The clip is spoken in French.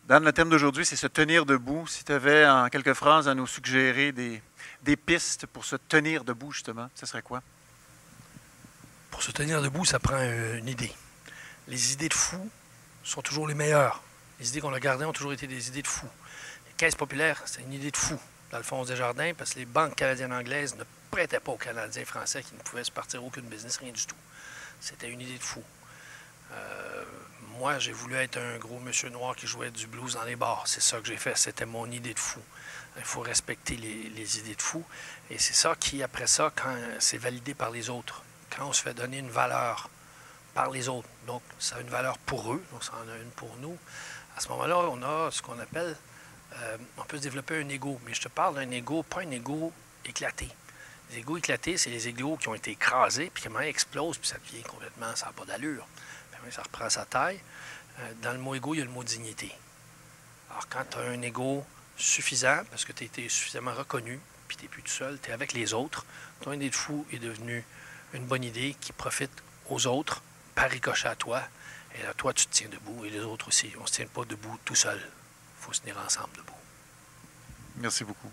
Dan, le thème d'aujourd'hui, c'est se tenir debout. Si tu avais en quelques phrases à nous suggérer des pistes pour se tenir debout, justement, ce serait quoi? Pour se tenir debout, ça prend une idée. Les idées de fous sont toujours les meilleures. Les idées qu'on a gardées ont toujours été des idées de fous. Les caisses populaires, c'est une idée de fou, d'Alphonse Desjardins, parce que les banques canadiennes anglaises ne prêtaient pas aux Canadiens français qui ne pouvaient se partir aucune business, rien du tout. C'était une idée de fou. Moi, j'ai voulu être un gros monsieur noir qui jouait du blues dans les bars. C'est ça que j'ai fait. C'était mon idée de fou. Il faut respecter les idées de fou. Et c'est ça qui, après ça, quand c'est validé par les autres, quand on se fait donner une valeur par les autres, donc ça a une valeur pour eux, donc ça en a une pour nous, à ce moment-là, on a ce qu'on appelle, on peut se développer un ego. Mais je te parle d'un ego, pas un ego éclaté. Les égos éclatés, c'est les égos qui ont été écrasés, puis comment ils explosent, puis ça devient complètement, ça n'a pas d'allure. Puis ça reprend sa taille. Dans le mot égo, il y a le mot dignité. Alors, quand tu as un égo suffisant, parce que tu as été suffisamment reconnu, puis tu n'es plus tout seul, tu es avec les autres, ton idée de fou est devenue une bonne idée qui profite aux autres, par ricochet à toi. Et là, toi, tu te tiens debout, et les autres aussi. On ne se tient pas debout tout seul. Il faut se tenir ensemble debout. Merci beaucoup.